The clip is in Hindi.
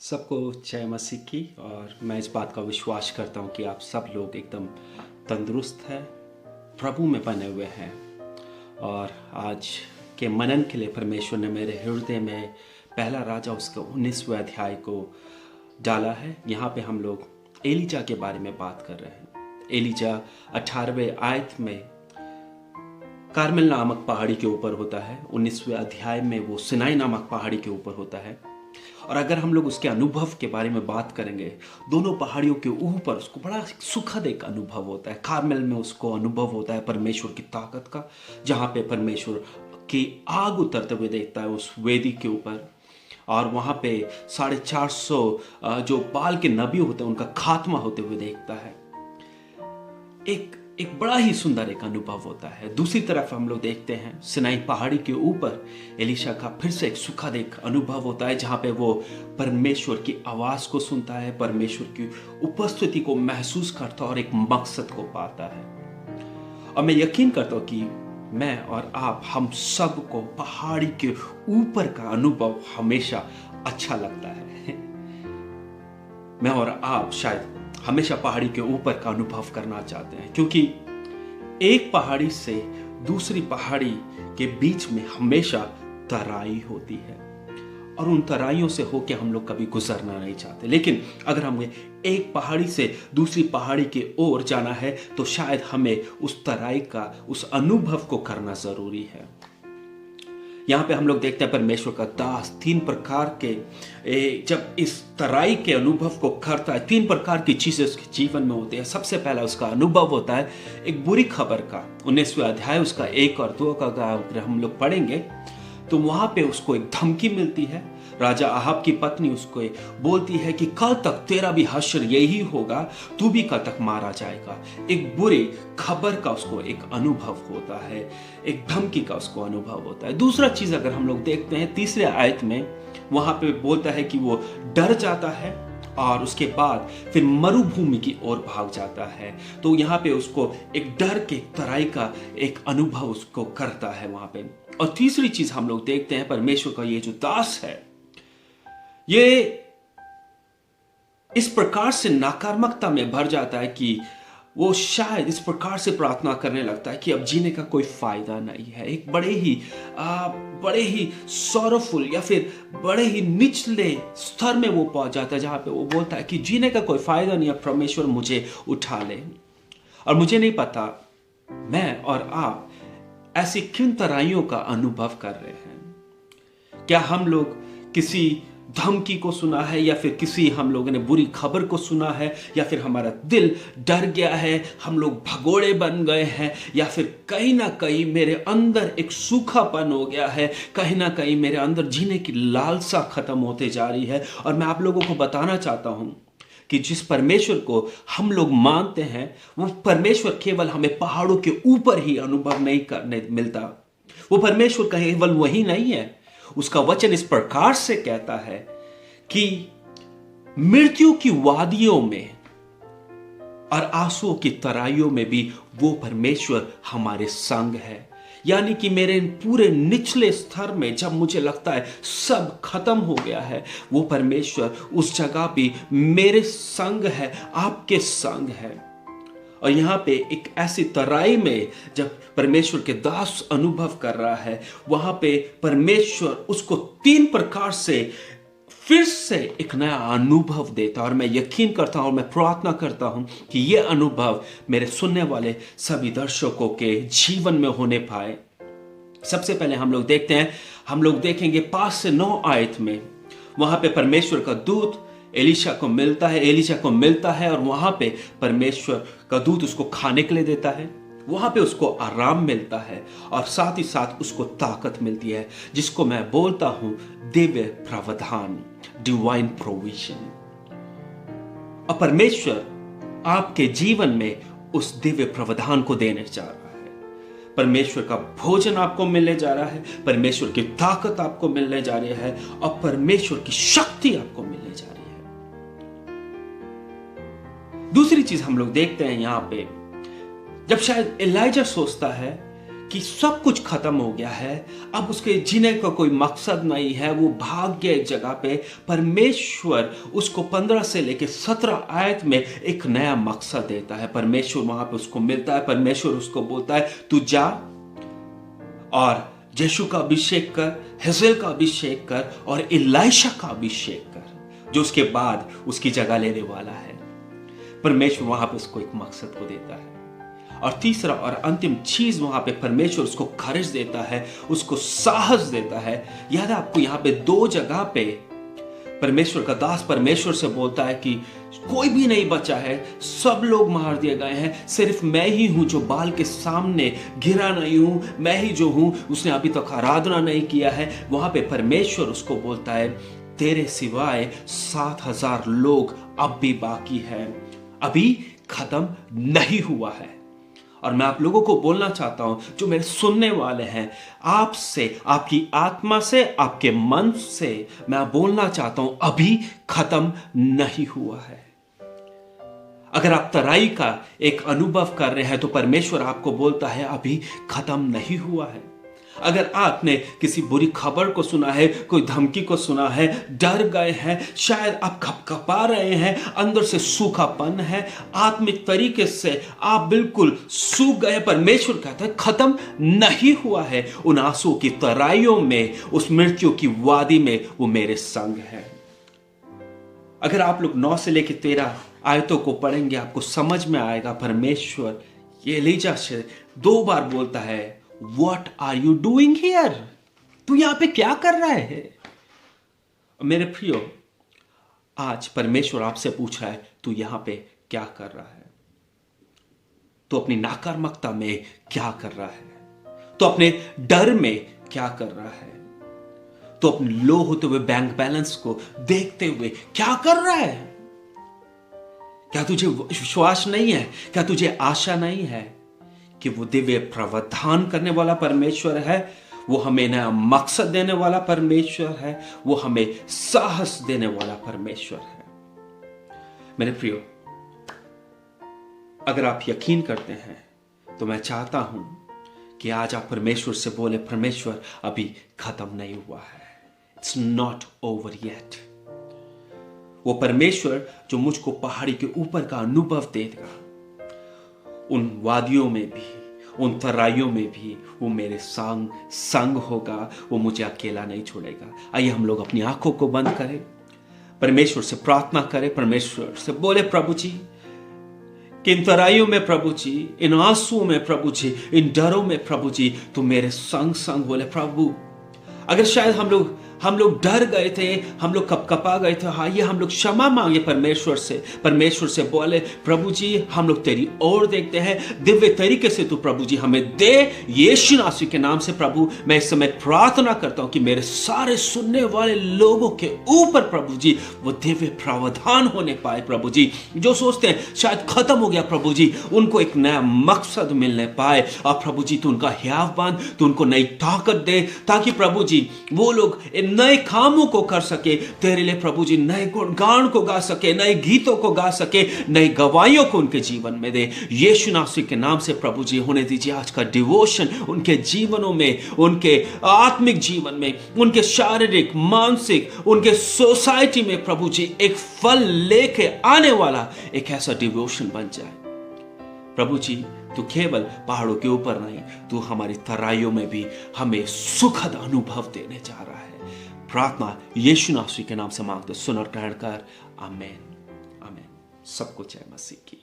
सबको जय मसीह की। और मैं इस बात का विश्वास करता हूँ कि आप सब लोग एकदम तंदुरुस्त हैं, प्रभु में बने हुए हैं। और आज के मनन के लिए परमेश्वर ने मेरे हृदय में पहला राजा उसका 19वें अध्याय को डाला है। यहाँ पे हम लोग एलिजा के बारे में बात कर रहे हैं। एलिजा 18वें आयत में कार्मेल नामक पहाड़ी के ऊपर होता है। 19वें अध्याय में वो सिनाई नामक पहाड़ी के ऊपर होता है। और अगर हम लोग उसके अनुभव के बारे में बात करेंगे, दोनों पहाड़ियों के ऊपर उसको बड़ा सुखद एक अनुभव होता है। कार्मेल में उसको अनुभव होता है परमेश्वर की ताकत का, जहाँ पे परमेश्वर की आग उतरते हुए देखता है उस वेदी के ऊपर। और वहाँ पे 450 जो बाल के नबी होते हैं उनका खात्मा होते हुए देखता है। एक बड़ा ही सुंदर एक अनुभव होता है। दूसरी तरफ हम लोग देखते हैं सिनाई पहाड़ी के ऊपर एलिशा का फिर से एक सुखद एक अनुभव होता है, जहाँ पे वो परमेश्वर की आवाज को सुनता है, परमेश्वर की उपस्थिति को महसूस करता है और एक मकसद को पाता है। और मैं यकीन करता हूँ कि मैं और आप, हम सबको पहाड़ी के ऊपर का अनुभव हमेशा अच्छा लगता है। मैं और आप शायद हमेशा पहाड़ी के ऊपर का अनुभव करना चाहते हैं, क्योंकि एक पहाड़ी से दूसरी पहाड़ी के बीच में हमेशा तराई होती है और उन तराइयों से होके हम लोग कभी गुजरना नहीं चाहते। लेकिन अगर हमें एक पहाड़ी से दूसरी पहाड़ी की ओर जाना है तो शायद हमें उस तराई का, उस अनुभव को करना जरूरी है। यहाँ पे हम लोग देखते हैं परमेश्वर का दास 3 प्रकार के जब इस तराई के अनुभव को करता है, 3 प्रकार की चीजें उसके जीवन में होती है। सबसे पहला उसका अनुभव होता है एक बुरी खबर का। 19वें अध्याय उसका 1 और 2 का अगर हम लोग पढ़ेंगे तो वहां पे उसको एक धमकी मिलती है। राजा अहाब की पत्नी उसको बोलती है कि कल तक तेरा भी हश्र यही होगा, तू भी कल तक मारा जाएगा। एक बुरी खबर का उसको एक अनुभव होता है, एक धमकी का उसको अनुभव होता है। दूसरा चीज अगर हम लोग देखते हैं 3रे आयत में, वहां पे बोलता है कि वो डर जाता है और उसके बाद फिर मरुभूमि की ओर भाग जाता है। तो यहाँ पे उसको एक डर के तराई का एक अनुभव उसको करता है वहां पे। और तीसरी चीज हम लोग देखते हैं परमेश्वर का ये जो दास है, ये इस प्रकार से नकारात्मकता में भर जाता है कि वो शायद इस प्रकार से प्रार्थना करने लगता है कि अब जीने का कोई फायदा नहीं है। एक बड़े ही सॉरोफुल या फिर बड़े ही निचले स्तर में वो पहुंच जाता है, जहां पे वो बोलता है कि जीने का कोई फायदा नहीं है, परमेश्वर मुझे उठा ले। और मुझे नहीं पता मैं और आप ऐसी किन तराइयों का अनुभव कर रहे हैं। क्या हम लोग किसी धमकी को सुना है, या फिर किसी हम लोगों ने बुरी खबर को सुना है, या फिर हमारा दिल डर गया है, हम लोग भगोड़े बन गए हैं, या फिर कहीं ना कहीं मेरे अंदर एक सूखापन हो गया है, कहीं ना कहीं मेरे अंदर जीने की लालसा खत्म होते जा रही है। और मैं आप लोगों को बताना चाहता हूं कि जिस परमेश्वर को हम लोग मानते हैं, वो परमेश्वर केवल हमें पहाड़ों के ऊपर ही अनुभव नहीं करने मिलता। वो परमेश्वर केवल वही नहीं है। उसका वचन इस प्रकार से कहता है कि मृत्यु की वादियों में और आंसुओं की तराइयों में भी वो परमेश्वर हमारे संग है। यानी कि मेरे पूरे निचले स्तर में जब मुझे लगता है सब खत्म हो गया है, वो परमेश्वर उस जगह भी मेरे संग है, आपके संग है। और यहाँ पे एक ऐसी तराई में जब परमेश्वर के दास अनुभव कर रहा है, वहां पे परमेश्वर उसको 3 प्रकार से फिर से एक नया अनुभव देता। और मैं यकीन करता हूं, मैं प्रार्थना करता हूं कि यह अनुभव मेरे सुनने वाले सभी दर्शकों के जीवन में होने पाए। सबसे पहले हम लोग देखेंगे 5 से 9 आयत में, वहां पे परमेश्वर का दूत एलिशा को मिलता है और वहां पे परमेश्वर का दूत उसको खाने के लिए देता है। वहां पे उसको आराम मिलता है और साथ ही साथ उसको ताकत मिलती है, जिसको मैं बोलता हूं दिव्य प्रावधान, डिवाइन प्रोविजन। और परमेश्वर आपके जीवन में उस दिव्य प्रावधान को देने जा रहा है। परमेश्वर का भोजन आपको मिलने जा रहा है, परमेश्वर की ताकत आपको मिलने जा रही है और परमेश्वर की शक्ति आपको मिलने जा रही है। दूसरी चीज हम लोग देखते हैं यहां पे, जब शायद एलाइजा सोचता है कि सब कुछ खत्म हो गया है, अब उसके जीने का कोई मकसद नहीं है, वो भाग गया एक जगह पे। परमेश्वर उसको 15 से लेकर 17 आयत में एक नया मकसद देता है। परमेश्वर वहां पे उसको मिलता है, परमेश्वर उसको बोलता है तू जा और यीशु का अभिषेक कर, हिजकिय्याह का अभिषेक कर और इलाइशा का अभिषेक कर, जो उसके बाद उसकी जगह लेने वाला है। परमेश्वर वहां पे उसको एक मकसद को देता है। और तीसरा और अंतिम चीज वहां पे परमेश्वर उसको खर्च देता है, उसको साहस देता है। याद है आपको, यहां पे 2 जगह पे परमेश्वर का दास परमेश्वर से बोलता है कि कोई भी नहीं बचा है, सब लोग मार दिए गए हैं, सिर्फ मैं ही हूं जो बाल के सामने गिरा नहीं हूं, मैं ही जो हूं उसने अभी तक आराधना नहीं किया है। वहां पे परमेश्वर उसको बोलता है तेरे सिवाय 7,000 लोग अब भी बाकी है, अभी खत्म नहीं हुआ है। और मैं आप लोगों को बोलना चाहता हूं, जो मेरे सुनने वाले हैं, आपसे, आपकी आत्मा से, आपके मन से मैं बोलना चाहता हूं, अभी खत्म नहीं हुआ है। अगर आप तराई का एक अनुभव कर रहे हैं तो परमेश्वर आपको बोलता है अभी खत्म नहीं हुआ है। अगर आपने किसी बुरी खबर को सुना है, कोई धमकी को सुना है, डर गए हैं, शायद आप खपखपा रहे हैं, अंदर से सूखापन है, आत्मिक तरीके से आप बिल्कुल सूख गए, परमेश्वर कहता है खत्म नहीं हुआ है। उन आंसुओं की तराइयों में, उस मृत्यु की वादी में वो मेरे संग है। अगर आप लोग 9 से लेकर 13 आयतों को पढ़ेंगे, आपको समझ में आएगा परमेश्वर ये एलीजा से 2 बार बोलता है What are you doing here? तू यहां पे क्या कर रहा है? मेरे प्रियो, आज परमेश्वर आपसे पूछ रहा है तू यहां पे क्या कर रहा है? तू अपनी नाकारात्मकता में क्या कर रहा है? तो अपने डर में क्या कर रहा है? तो अपने लो होते हुए बैंक बैलेंस को देखते हुए क्या कर रहा है? क्या तुझे विश्वास नहीं है? क्या तुझे आशा नहीं है कि वो दिव्य प्रावधान करने वाला परमेश्वर है, वो हमें नया मकसद देने वाला परमेश्वर है, वो हमें साहस देने वाला परमेश्वर है? मेरे प्रियो, अगर आप यकीन करते हैं तो मैं चाहता हूं कि आज आप परमेश्वर से बोले परमेश्वर अभी खत्म नहीं हुआ है, इट्स नॉट ओवर येट। वो परमेश्वर जो मुझको पहाड़ी के ऊपर का अनुभव देगा, उन वादियों में भी, उन तराइयों में भी वो मेरे संग होगा, वो मुझे अकेला नहीं छोड़ेगा। आइए हम लोग अपनी आंखों को बंद करें, परमेश्वर से प्रार्थना करें, परमेश्वर से बोले प्रभु जी कि इन तराइयों में प्रभु जी, इन आंसुओं में प्रभु जी, इन डरों में प्रभु जी तू मेरे संग बोले प्रभु। अगर शायद हम लोग डर गए थे, हम लोग कपकपा गए थे, हाँ ये हम लोग क्षमा मांगे परमेश्वर से बोले प्रभु जी हम लोग तेरी ओर देखते हैं, दिव्य तरीके से तू प्रभु जी हमें दे, यीशु मसीह के नाम से प्रभु मैं इस समय प्रार्थना करता हूं कि मेरे सारे सुनने वाले लोगों के ऊपर प्रभु जी वो दिव्य प्रावधान होने पाए प्रभु जी। जो सोचते हैं शायद खत्म हो गया प्रभु जी, उनको एक नया मकसद मिलने पाए। और प्रभु जी तू उनका हियाव बांध, तू उनको नई ताकत दे, ताकि प्रभु जी वो लोग नए कामों को कर सके, तेरे लिए प्रभु जी नए गुणगान को गा सके, नए गीतों को गा सके, नई गवाहियों को उनके जीवन में दे। यीशु मसीह के नाम से प्रभु जी होने दीजिए आज का डिवोशन उनके जीवनों में, उनके आत्मिक जीवन में, उनके शारीरिक, मानसिक, उनके सोसाइटी में प्रभु जी एक फल लेके आने वाला एक ऐसा डिवोशन बन जाए। प्रभु जी तू केवल पहाड़ों के ऊपर नहीं, तू हमारी तराइयों में भी हमें सुखद अनुभव देने जा रहा है। प्रार्थना यीशु मसीह के नाम से मांगते सुन और ग्रहण कर, आमीन आमीन। सबको जय मसीह की।